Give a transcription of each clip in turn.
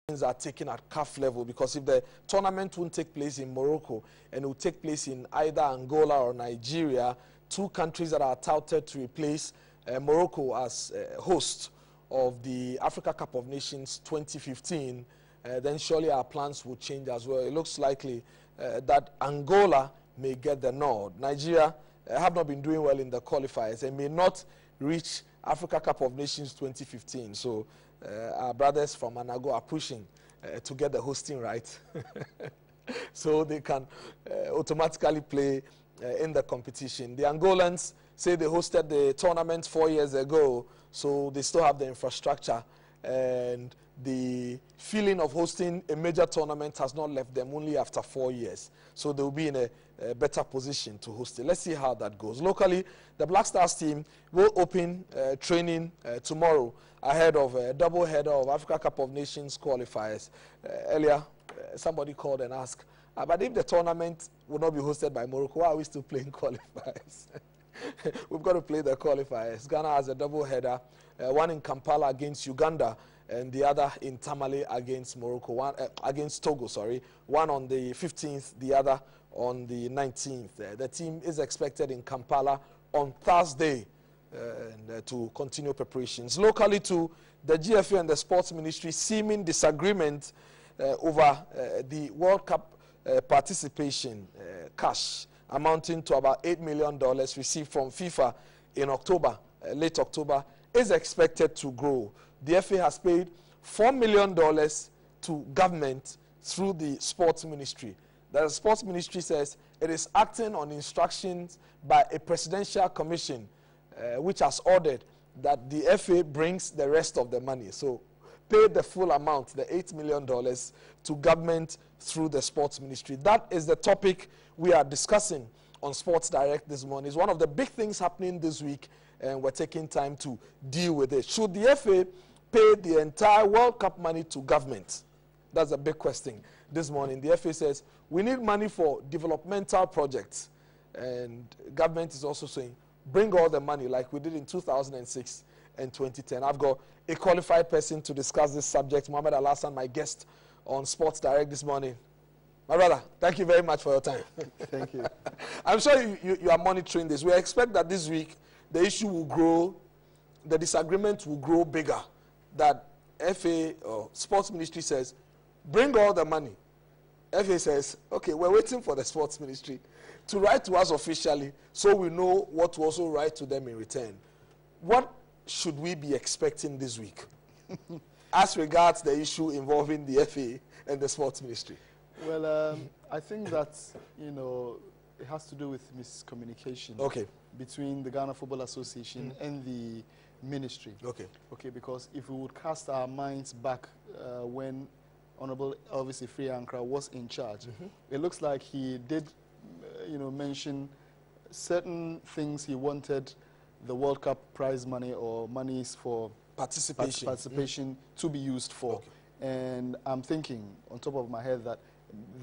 are taken at CAF level, because if the tournament won't take place in Morocco and it will take place in either Angola or Nigeria, two countries that are touted to replace Morocco as host of the Africa Cup of Nations 2015, then surely our plans will change as well. It looks likely that Angola may get the nod. Nigeria have not been doing well in the qualifiers and may not reach Africa Cup of Nations 2015. So our brothers from Anago are pushing to get the hosting right so they can automatically play in the competition. The Angolans say they hosted the tournament 4 years ago, so they still have the infrastructure, and the feeling of hosting a major tournament has not left them only after 4 years. So they will be in a better position to host it. Let's see how that goes. Locally, the Black Stars team will open training tomorrow ahead of a double header of Africa Cup of Nations qualifiers. Earlier, somebody called and asked, but if the tournament will not be hosted by Morocco, why are we still playing qualifiers? We've got to play the qualifiers. Ghana has a double header, one in Kampala against Uganda, and the other in Tamale against Morocco, against Togo, sorry. One on the 15th, the other on the 19th. The team is expected in Kampala on Thursday to continue preparations. Locally too, the GFA and the Sports Ministry seeming disagreement over the World Cup participation cash amounting to about $8 million received from FIFA in October, late October, is expected to grow. The FA has paid $4 million to government through the Sports Ministry. The Sports Ministry says it is acting on instructions by a presidential commission which has ordered that the FA brings the rest of the money. So pay the full amount, the $8 million, to government through the Sports Ministry. That is the topic we are discussing on Sports Direct this morning. It's one of the big things happening this week, and we're taking time to deal with it. Should the FA pay the entire World Cup money to government? That's a big question this morning. The FA says we need money for developmental projects, and government is also saying bring all the money like we did in 2006 and 2010. I've got a qualified person to discuss this subject, Mohammed Alhassan, my guest on Sports Direct this morning. My brother, thank you very much for your time. Thank you. I'm sure you are monitoring this. We expect that this week the issue will grow, the disagreement will grow bigger, that FA or Sports Ministry says, bring all the money. FA says, okay, we're waiting for the Sports Ministry to write to us officially so we know what to also write to them in return. What should we be expecting this week as regards the issue involving the FA and the Sports Ministry? Well, I think that, it has to do with miscommunication between the Ghana Football Association and the ministry. Okay, because if we would cast our minds back when Honorable obviously Free Ankara was in charge, it looks like he did, mention certain things he wanted the World Cup prize money or monies for participation to be used for. And I'm thinking on top of my head that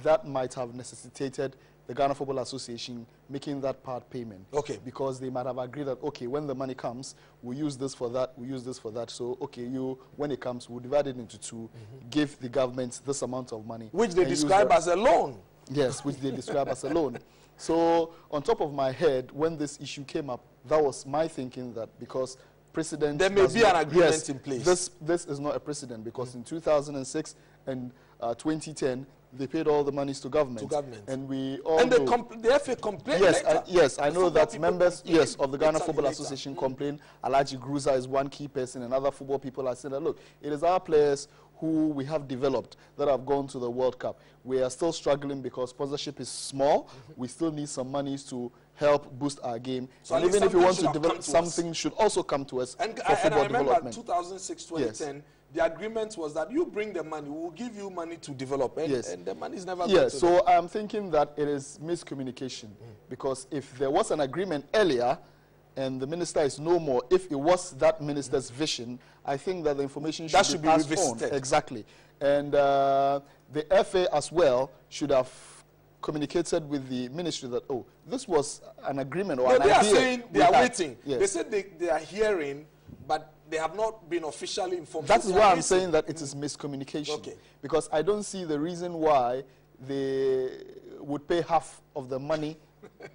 that might have necessitated the Ghana Football Association making that part payment. Because they might have agreed that, okay, when the money comes, we'll use this for that, we'll use this for that. So, okay, when it comes, we'll divide it into two, give the government this amount of money. Which they describe as a loan. Yes, which they describe as a loan. So, on top of my head, when this issue came up, that was my thinking that because precedent... There may be an agreement in place. This is not a precedent because in 2006 and 2010, they paid all the monies to government. And we all the FA complained. Yes, I know that members of the Ghana Football Association complained. Alaji Gruza is one key person, and other football people are saying that, look, it is our players who we have developed that have gone to the World Cup. We are still struggling because sponsorship is small. We still need some monies to help boost our game. So and even if you want to develop, something should also come to us for football development. I remember 2006, 2010, the agreement was that you bring the money, we'll give you money to develop, and the money is never going to so I'm thinking that it is miscommunication, because if there was an agreement earlier and the minister is no more, if it was that minister's vision, I think that the information should be passed revisited. On. Exactly. And the FA as well should have communicated with the ministry that, oh, this was an agreement or an idea. They are saying they are waiting. They said they are hearing, but they have not been officially informed. That is why I'm saying that it is miscommunication. Okay. Because I don't see the reason why they would pay half of the money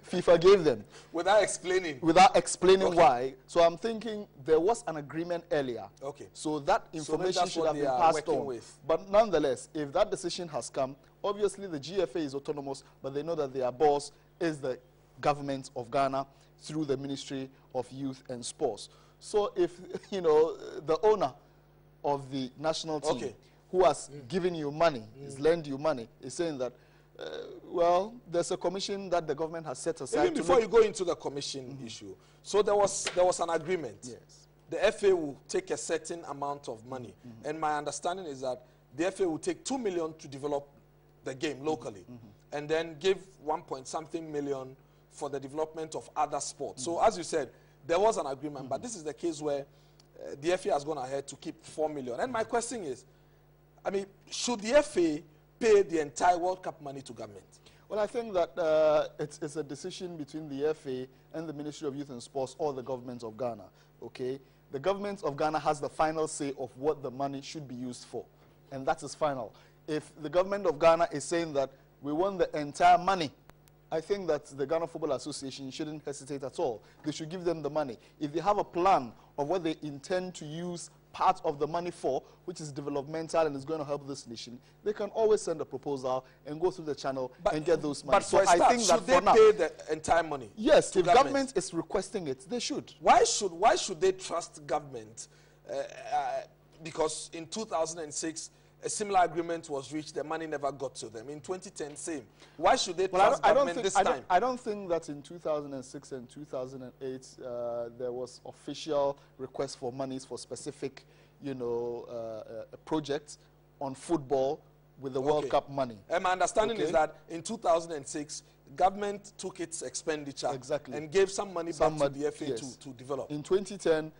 FIFA gave them. Without explaining. Without explaining okay. why. So I'm thinking there was an agreement earlier. Okay. So that information should have been passed on. With. But nonetheless, if that decision has come, obviously the GFA is autonomous, but they know that their boss is the government of Ghana through the Ministry of Youth and Sports. So if, you know, the owner of the national team okay. who has given you money, has lent you money, is saying that, well, there's a commission that the government has set aside. Even before you go into the commission issue, so there was an agreement. Yes. The FA will take a certain amount of money, and my understanding is that the FA will take 2 million to develop the game locally, and then give 1-point-something million for the development of other sports. So as you said, there was an agreement, but this is the case where the FA has gone ahead to keep 4 million. And my question is, I mean, should the FA pay the entire World Cup money to government? Well, I think that it's a decision between the FA and the Ministry of Youth and Sports or the government of Ghana, okay? The government of Ghana has the final say of what the money should be used for, and that is final. If the government of Ghana is saying that we want the entire money, I think that the Ghana Football Association shouldn't hesitate at all. They should give them the money. If they have a plan of what they intend to use part of the money for, which is developmental and is going to help this nation, they can always send a proposal and go through the channel and get those money. But so I think should they pay the entire money? Yes, if government is requesting it, they should. Why should they trust government? Because in 2006, a similar agreement was reached, the money never got to them. In 2010, same. Why should they trust government this time? I don't think that in 2006 and 2008 there was official request for monies for specific, you know, projects on football with the World Cup money. And my understanding is that in 2006, government took its expenditure and gave some money back to the FA to develop. In 2010,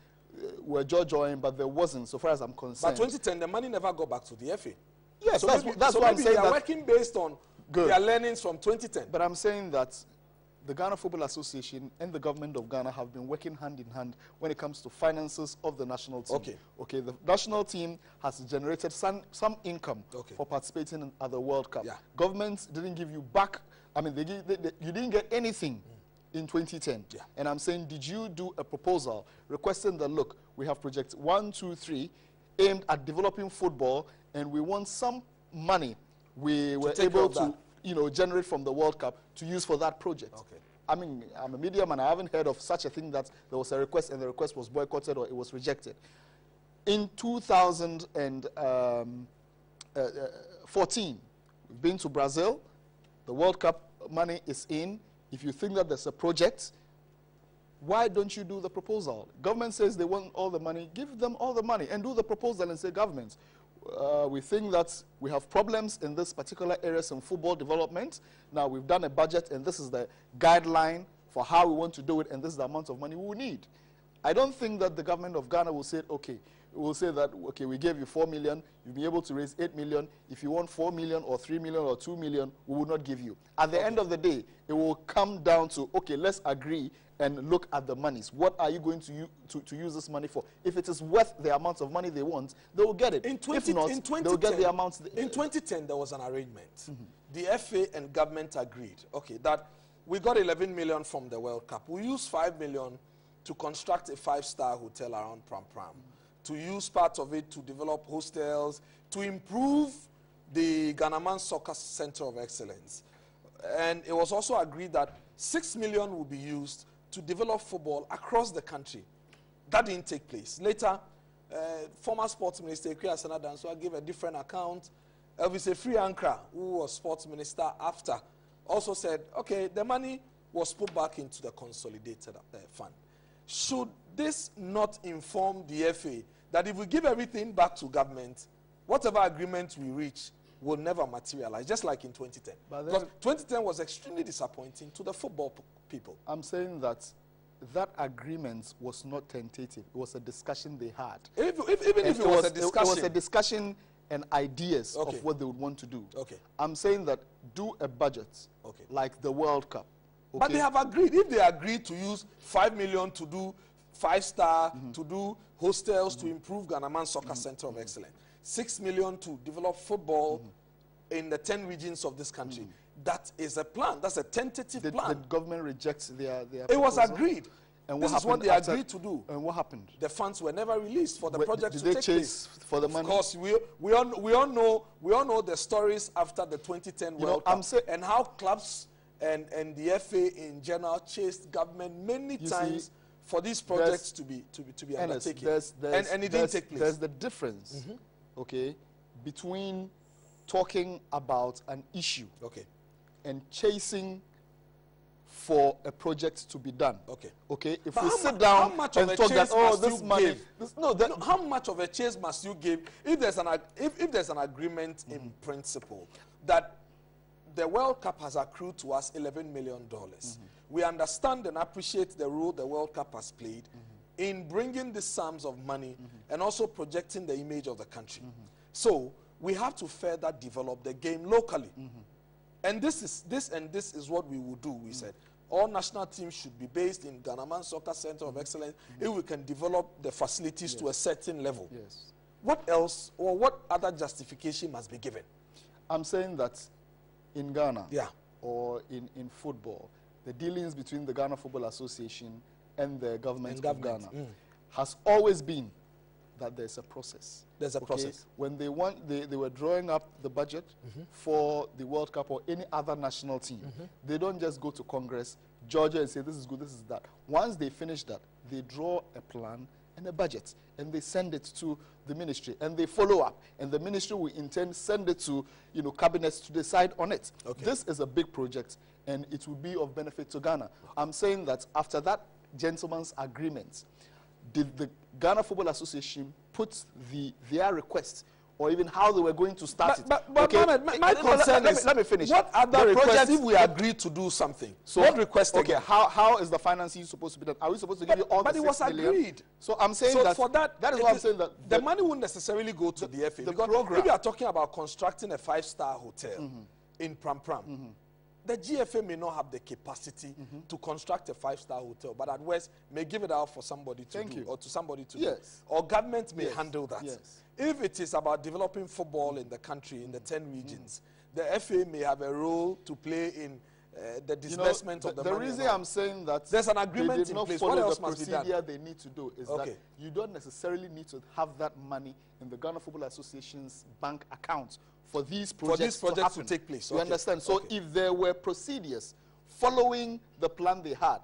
were joined, but there wasn't, so far as I'm concerned. But 2010, the money never got back to the FA. Yes, so that's what I'm saying. They are working based on their learnings from 2010. But I'm saying that the Ghana Football Association and the government of Ghana have been working hand in hand when it comes to finances of the national team. Okay, the national team has generated some income for participating at the World Cup. Government didn't give you back. I mean, you didn't get anything in 2010. And I'm saying, did you do a proposal requesting that, look, we have projects 1, 2, 3 aimed at developing football, and we want some money we were able to, you know, generate from the World Cup to use for that project? I mean, I'm a media man. I haven't heard of such a thing that there was a request and the request was boycotted or it was rejected. In 2014, we've been to Brazil. The World Cup money is in. If you think that there's a project, why don't you do the proposal? Government says they want all the money. Give them all the money and do the proposal and say, government, we think that we have problems in this particular areas in football development. Now we've done a budget and this is the guideline for how we want to do it and this is the amount of money we will need. I don't think that the government of Ghana will say, okay, will say that, okay, we gave you 4 million, you'll be able to raise 8 million. If you want 4 million or 3 million or 2 million, we will not give you. At the end of the day, it will come down to, okay, let's agree and look at the monies. What are you going to use this money for? If it is worth the amount of money they want, they will get it. If not, they'll get the amounts. In 2010, there was an arrangement. The FA and government agreed, okay, that we got 11 million from the World Cup. We use 5 million to construct a 5-star hotel around Pram Pram, to use part of it to develop hostels, to improve the Ghanaman Soccer Center of Excellence. And it was also agreed that 6 million will be used to develop football across the country. That didn't take place. Later, former sports minister Alhassan gave a different account. Elvis Free Ankara, who was sports minister after, also said, okay, the money was put back into the consolidated fund. Should this not inform the FA that if we give everything back to government, whatever agreement we reach will never materialize, just like in 2010? Because 2010 was extremely disappointing to the football people. I'm saying that that agreement was not tentative. It was a discussion they had. Even if it was a discussion. It was a discussion and ideas of what they would want to do. I'm saying that do a budget like the World Cup. But they have agreed. If they agreed to use 5 million to do 5-star, to do hostels to improve Ghana Soccer Center of Excellence. 6 million to develop football in the 10 regions of this country. That is a plan. That's a tentative plan. The government rejects their It was agreed. And this is what they agreed to do. And what happened? The funds were never released for the project to take place. Did they chase for the money? Of course, we all know the stories after the 2010 World Cup and how clubs and the FA in general chased government many times for these projects to be undertaken. And it didn't take place. There's the difference, okay, between talking about an issue, and chasing for a project to be done. Okay. If we sit down and talk that, oh, this money, how much of a chase must you give if there's an agreement in principle that the World Cup has accrued to us $11 million. We understand and appreciate the role the World Cup has played in bringing these sums of money and also projecting the image of the country. So we have to further develop the game locally. And this is what we will do, we said. All national teams should be based in Ghana Soccer Center of Excellence if we can develop the facilities to a certain level. What else or what other justification must be given? I'm saying that in Ghana or in football, the dealings between the Ghana Football Association and the government of Ghana has always been that there's a process. There's a process. When they were drawing up the budget for the World Cup or any other national team, they don't just go to Congress, Georgia, and say this is good, this is that. Once they finish that, they draw a plan and a budget, and they send it to the ministry, and they follow up, and the ministry will in turn send it to cabinets to decide on it. This is a big project, and it will be of benefit to Ghana. I'm saying that after that gentleman's agreement, did the Ghana Football Association put their request or even how they were going to start it? But Mohammed, my concern is, let me finish. What other request if we agree to do something? So what request again? How is the financing supposed to be done? Are we supposed to give you all the 6 million? But it was agreed. So I'm saying that for that is what I'm saying, that the money won't necessarily go to the FA. Because if you are talking about constructing a 5-star hotel in Pram Pram, the GFA may not have the capacity to construct a 5-star hotel, but at worst may give it out for somebody to do, or to somebody to do. Or government may handle that. If it is about developing football in the country, in the 10 regions, the FA may have a role to play in the disbursement of the money. The reason I'm saying that there's an agreement in place. What else must be done? The procedure they need to do is that you don't necessarily need to have that money in the Ghana Football Association's bank account for these projects to take place. You understand? So if there were procedures following the plan they had,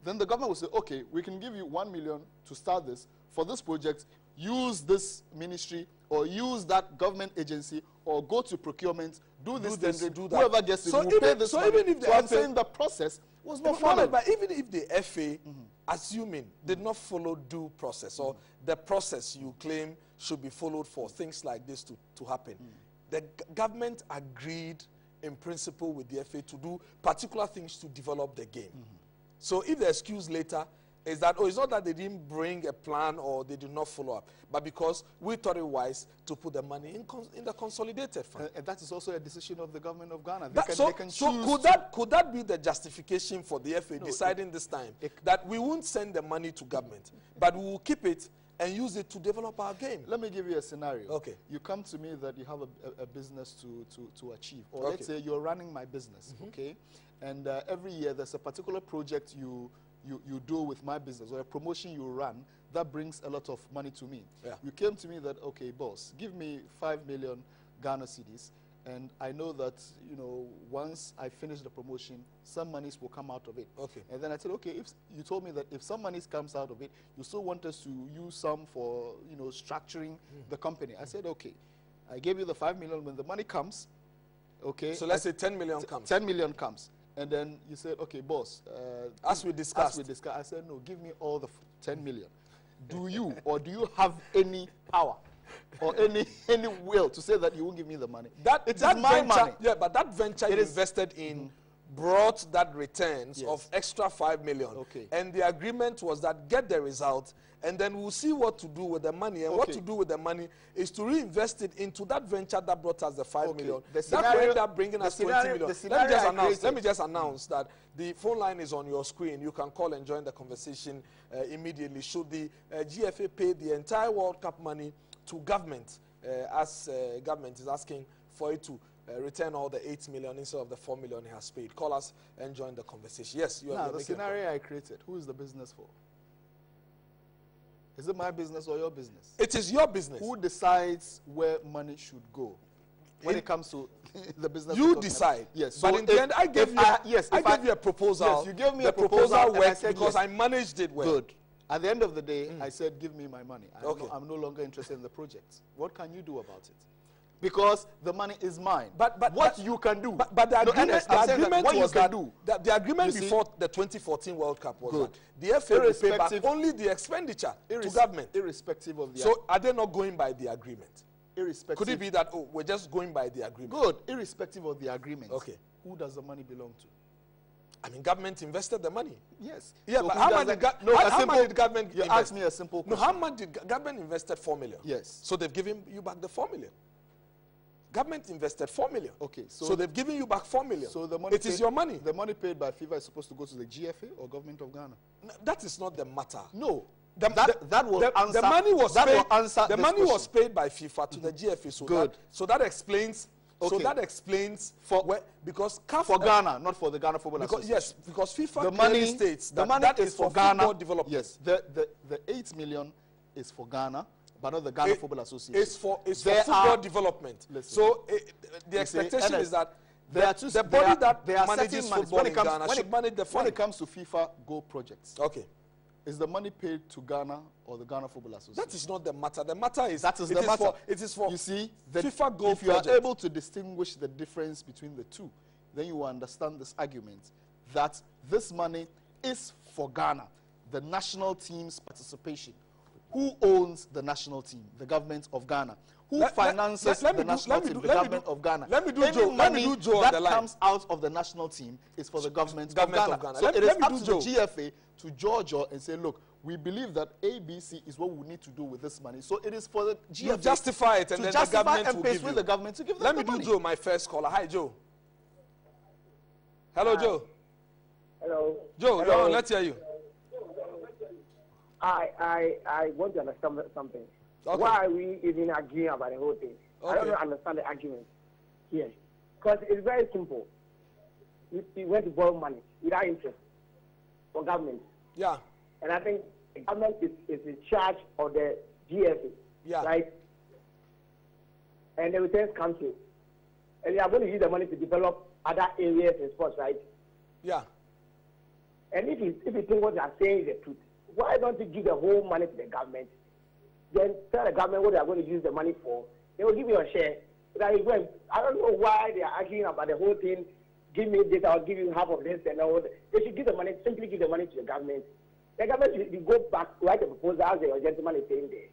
then the government would say, okay, we can give you 1 million to start this. For this project, use this ministry or use that government agency or go to procurement, do this, do that. Whoever gets it, will pay this money. Even if the I'm saying the process was not followed. But even if the FA, assuming, did not follow due process, or the process you claim should be followed for things like this to happen, the government agreed in principle with the FA to do particular things to develop the game. So if the excuse later is that, oh, it's not that they didn't bring a plan or they did not follow up, but because we thought it wise to put the money in the consolidated fund. And that is also a decision of the government of Ghana. Could that be the justification for the FA deciding this time that we won't send the money to government, but we will keep it and use it to develop our game? Let me give you a scenario. You come to me that you have a business to achieve. Or let's say you're running my business, and every year there's a particular project you do with my business, or a promotion you run that brings a lot of money to me. You came to me that, okay, boss, give me 5 million Ghana cedis, and I know that, once I finish the promotion, some monies will come out of it. And then I said, okay, if you told me that if some monies comes out of it, you still want us to use some for, structuring the company. I said, okay, I gave you the 5 million. When the money comes, so let's say 10 million comes. 10 million comes. And then you said, okay, boss. As we discussed. I said, no, give me all the 10 million. Do you have any power or any will to say that you won't give me the money? It is my money. Yeah, but that venture you invested in brought that returns of extra 5 million. Okay. And the agreement was that get the result, and then we'll see what to do with the money. And what to do with the money is to reinvest it into that venture that brought us the 5 million. That will end up bringing us 20 million. Let me just announce that the phone line is on your screen. You can call and join the conversation immediately. Should the GFA pay the entire World Cup money to government, as government is asking for it to return all the 8 million instead of the 4 million he has paid? Call us and join the conversation. Yes, you are. Now, the scenario I created, who is the business for? Is it my business or your business? It is your business. Who decides where money should go when it comes to the business? You decide. Yes. But so in the end, I gave you a proposal. Yes, you gave me a proposal. I said because I managed it well. Good. At the end of the day, I said, give me my money. I'm no longer interested in the project. What can you do about it? Because the money is mine. But what you can do. But the agreement, was that the agreement before the 2014 World Cup was that the FA will pay back only the expenditure to government. Irrespective of the So are they not going by the agreement? Irrespective. Could it be that, oh, we're just going by the agreement? Good. Irrespective of the agreement. Okay. Who does the money belong to? I mean, government invested the money. Yes. Yeah, so but how much did government invest? You asked me a simple question. No, how much did government invested 4 million? Yes. So they've given you back the 4 million. Government invested 4 million. Okay. So they've given you back 4 million. So the money is your money. The money paid by FIFA is supposed to go to the GFA or government of Ghana? No, that is not the matter. No. The money was paid by FIFA to the GFA. So good. So that explains. Okay. So that explains because CAF for Ghana, not for the Ghana Football Association. Yes, because FIFA clearly states that that is for Ghana development. Yes, the 8 million is for Ghana, but not the Ghana Football Association. It's for football development. Listen, so the expectation is that the body that manages football in Ghana should manage the fund. When it comes to FIFA Go projects, okay, is the money paid to Ghana or the Ghana Football Association? That is not the matter. The matter is it is for you see, FIFA Go if you are able to distinguish the difference between the two, then you will understand this argument that this money is for Ghana, the national team's participation. Who owns the national team? The government of Ghana. Who finances the national team? The government of Ghana. Let me do Joe on the line. That comes out of the national team is for the government of Ghana. So it is up to the GFA to judge and say, look, we believe that ABC is what we need to do with this money. So it is for the GFA you justify it, and then the government will give you. The government to give them Let me the money. do Joe, my first caller. Hi, Joe. Hello, Joe. Hello. Joe, Hello. Let's hear you. I want to understand something. Okay. Why are we even arguing about the whole thing? Okay. I don't understand the argument here. Because it's very simple. We went to borrow money without interest for government. Yeah. And I think the government is in charge of the GFA. Yeah. Right? And the returns come to. And they are going to use the money to develop other areas in sports, right? Yeah. And if you think what they are saying is the truth, why don't you give the whole money to the government? Then tell the government what they are going to use the money for. They will give you a share. I don't know why they are arguing about the whole thing. Give me this, I'll give you half of this and all. They should give the money, simply give the money to the government. The government should go back, write a proposal as the gentleman is saying there.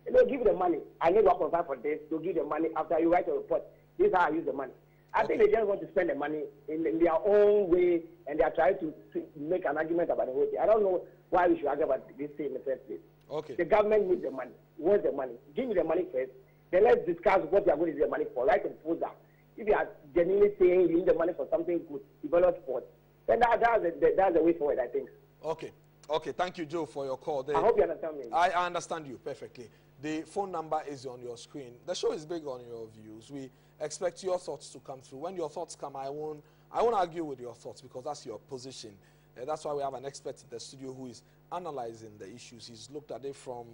And they'll give you the money. I need 1.5 for this. They'll give the money after you write a report. This is how I use the money. I think they just want to spend the money in their own way, and they are trying to make an argument about the whole thing. I don't know why we should argue about this thing in the first place. Okay. The government needs the money. Wants the money. Give me the money first. Then let's discuss what you are going to use the money for. Write a proposal. If you are genuinely saying you need the money for something good, develop sports, then that's the way forward, I think. Okay. Okay. Thank you, Joe, for your call. I hope you understand me. I understand you perfectly. The phone number is on your screen. The show is big on your views. We expect your thoughts to come through. When your thoughts come, I won't argue with your thoughts because that's your position. That's why we have an expert in the studio who is analyzing the issues. He's looked at it from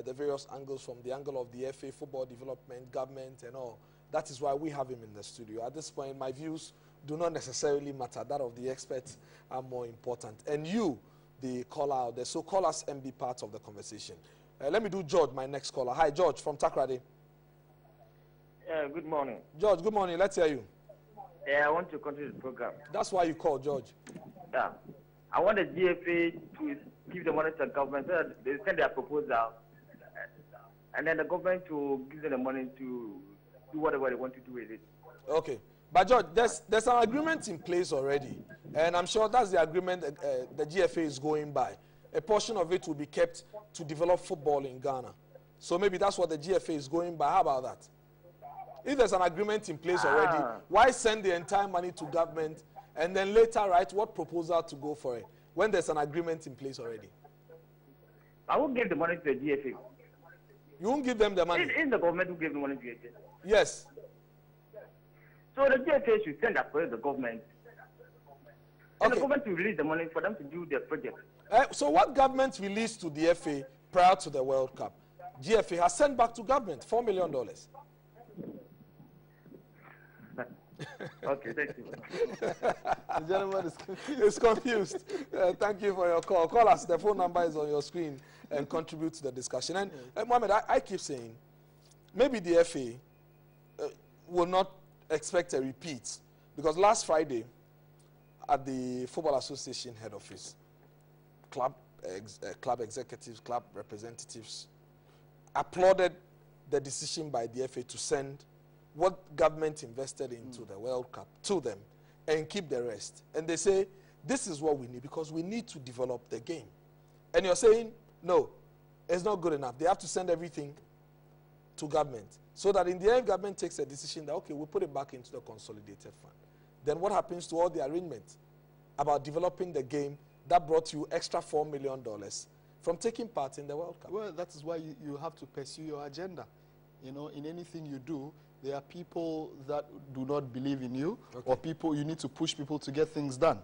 the various angles, from the angle of the FA, football development, government, and all. That is why we have him in the studio. At this point, my views do not necessarily matter. That of the experts are more important. And you, the caller out there, so call us and be part of the conversation. Let me do George, my next caller. Hi, George from Takrady. Good morning. George, good morning. Let's hear you. I want to continue the program. That's why you called, George. Yeah. I want the GFA to give the money to the government so that they send their proposal, and then the government to give them the money to do whatever they want to do with it. Okay. But George, there's an agreement in place already, and I'm sure that's the agreement the GFA is going by. A portion of it will be kept to develop football in Ghana. So maybe that's what the GFA is going by. How about that? If there's an agreement in place already, why send the entire money to government and then later write what proposal to go for it when there's an agreement in place already? I won't give the money to the GFA. You won't give them the money? It's the government who gives the money to the GFA. Yes. So the GFA should send that to the government. And the government will release the money for them to do their project. So what government released to the FA prior to the World Cup? GFA has sent back to government $4 million. Okay, thank you. The gentleman is confused. It's confused. Thank you for your call. Call us. The phone number is on your screen and contribute to the discussion. And Mohammed, I keep saying, maybe the FA will not expect a repeat, because last Friday at the Football Association head office, club executives, club representatives applauded the decision by the FA to send what government invested into the World Cup to them and keep the rest. And they say, this is what we need because we need to develop the game. And you're saying, no, it's not good enough. They have to send everything to government so that in the end, government takes a decision that, okay, we'll put it back into the consolidated fund. Then what happens to all the arrangements about developing the game that brought you extra $4 million from taking part in the World Cup? Well, that is why you have to pursue your agenda. You know, in anything you do, there are people that do not believe in you, or people, you need to push people to get things done.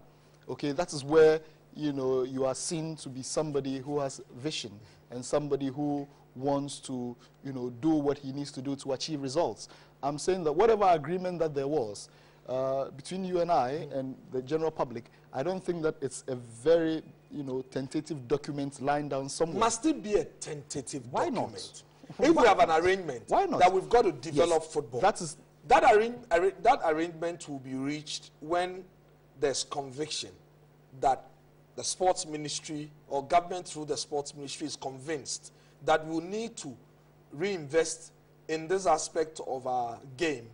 Okay, that is where, you know, you are seen to be somebody who has vision and somebody who wants to, you know, do what he needs to do to achieve results. I'm saying that whatever agreement that there was between you and I and the general public, I don't think that it's a very, you know, tentative document lying down somewhere. Must it be a tentative Why document? not? If we have an arrangement that we've got to develop football, that arrangement will be reached when there's conviction that the sports ministry or government through the sports ministry is convinced that we need to reinvest in this aspect of our game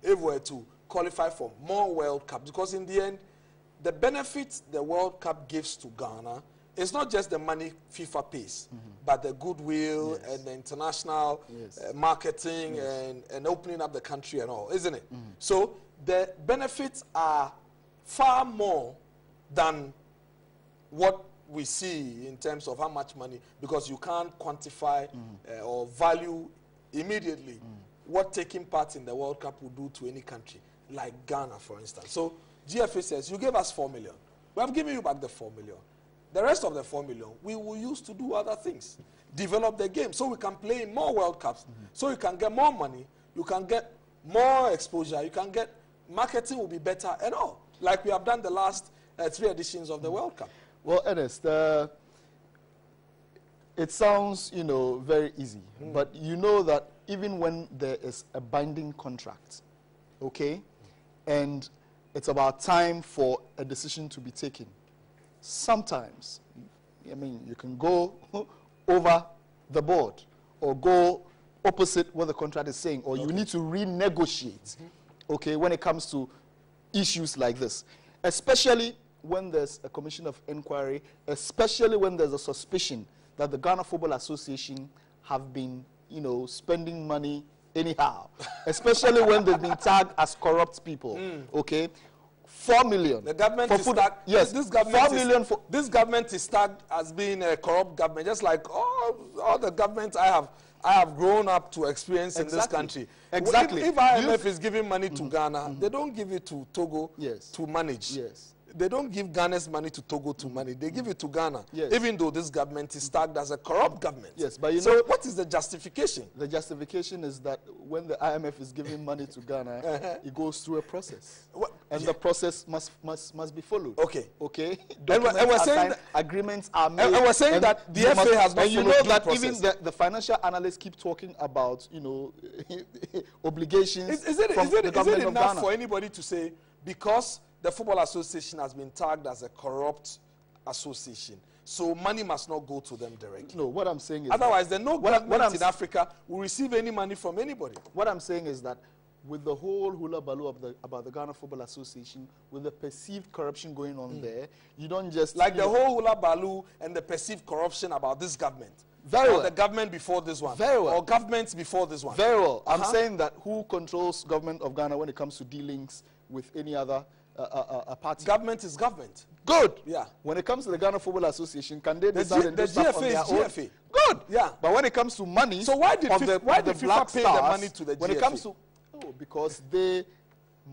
if we're to qualify for more World Cups. Because in the end, the benefits the World Cup gives to Ghana is not just the money FIFA pays, but the goodwill and the international marketing and opening up the country and all, isn't it? So the benefits are far more than what we see in terms of how much money, because you can't quantify or value immediately what taking part in the World Cup will do to any country, like Ghana, for instance. So GFA says, you gave us $4 million. We have given you back the $4 million. The rest of the $4 million, we will use to do other things. Develop the game so we can play in more World Cups, so you can get more money, you can get more exposure, you can get, marketing will be better and all, like we have done the last 3 editions of the World Cup. Well, Ernest, it sounds, you know, very easy, but you know that even when there is a binding contract, okay, and it's about time for a decision to be taken, sometimes, I mean, you can go over the board or go opposite what the contract is saying, or you need to renegotiate, okay, when it comes to issues like this, especially when there's a commission of inquiry, especially when there's a suspicion that the Ghana Football Association have been, you know, spending money anyhow, especially when they've been tagged as corrupt people, okay? 4 million. The government is tagged. Yes, this government is tagged as being a corrupt government, just like all the governments I have grown up to experience in this country. Exactly. If IMF is giving money to Ghana, they don't give it to Togo to manage. Yes. They don't give Ghana's money to Togo to manage. They give it to Ghana, even though this government is tagged as a corrupt government. Yes, but you know, know, what is the justification? The justification is that when the IMF is giving money to Ghana, it goes through a process, and the process must be followed. Okay. Okay. And we're saying that agreements are made. And we're saying that the FA has not followed due process. And you know that even the financial analysts keep talking about, you know, obligations. Is it enough for anybody to say, because the Football Association has been tagged as a corrupt association, so money must not go to them directly? No, what I'm saying is... Otherwise, then no government in Africa will receive any money from anybody. What I'm saying is that with the whole hula baloo about the Ghana Football Association, with the perceived corruption going on there, you don't just... Like the whole hula baloo and the perceived corruption about this government. Very well. Or the government before this one. Very well. Or governments before this one. Very well. I'm saying that who controls government of Ghana when it comes to dealings with any other party? Government is government. Good. Yeah. When it comes to the Ghana Football Association, can they decide and do stuff on their own? GFA. Good. Yeah. But when it comes to money, so why did FIFA pay the money to the GFA? When it comes to because they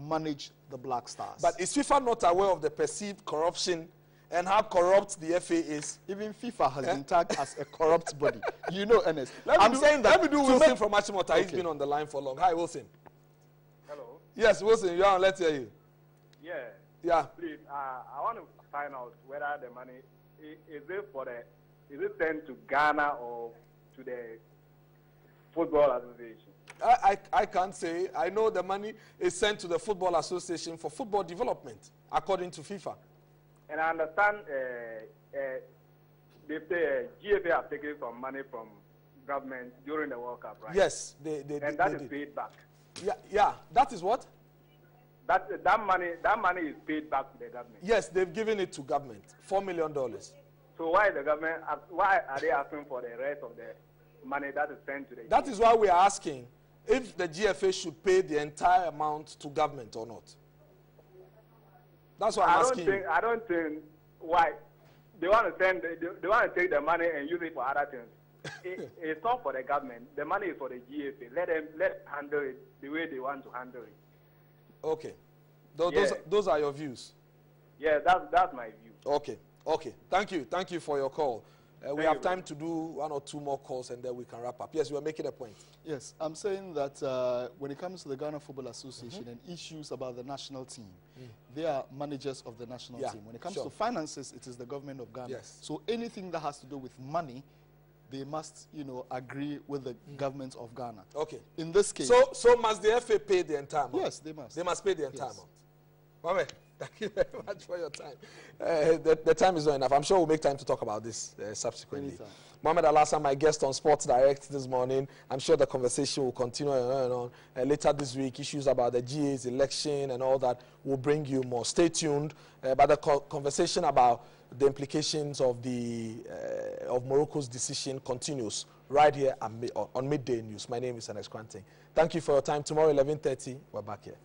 manage the Black Stars. But is FIFA not aware of the perceived corruption and how corrupt the FA is? Even FIFA has been tagged as a corrupt body. You know, Ernest. Let me do Wilson from Achimota. He's been on the line for long. Hi, Wilson. Hello. Yes, Wilson, you're on. Let's hear you. Yeah. Yeah. Please, I want to find out whether the money is it sent to Ghana or to the Football Association? I can't say. I know the money is sent to the Football Association for football development, according to FIFA. And I understand GFA have taken some money from government during the World Cup, right? Yes, and that is paid back. Yeah. That is what? That money is paid back to the government. Yes, they've given it to government, $4 million. So why are they asking for the rest of the money that is sent to the? That is why we are asking if the GFA should pay the entire amount to government or not. That's what I'm asking you. I don't think why they want to take the money and use it for other things. It's not for the government. The money is for the GFA. Let them handle it the way they want to handle it. Okay. Those are your views. Yeah, that's my view. Okay. Thank you for your call. We have time to do 1 or 2 more calls and then we can wrap up. Yes, you are making a point. Yes, I'm saying that when it comes to the Ghana Football Association and issues about the national team, they are managers of the national team. When it comes to finances, it is the government of Ghana. Yes. So anything that has to do with money, they must, agree with the government of Ghana. Okay. In this case. So must the FA pay the entire amount? Yes, they must. They must pay the entire amount. Mohammed, thank you very much for your time. The time is not enough. I'm sure we'll make time to talk about this subsequently. Anytime. Mohammed Alhassan, my guest on Sports Direct this morning. I'm sure the conversation will continue on. Later this week, issues about the GA's election and all that will bring you more. Stay tuned. But the conversation about the implications of of Morocco's decision continues right here on Midday News. My name is Ernest. Thank you for your time. Tomorrow, 11:30, we're back here.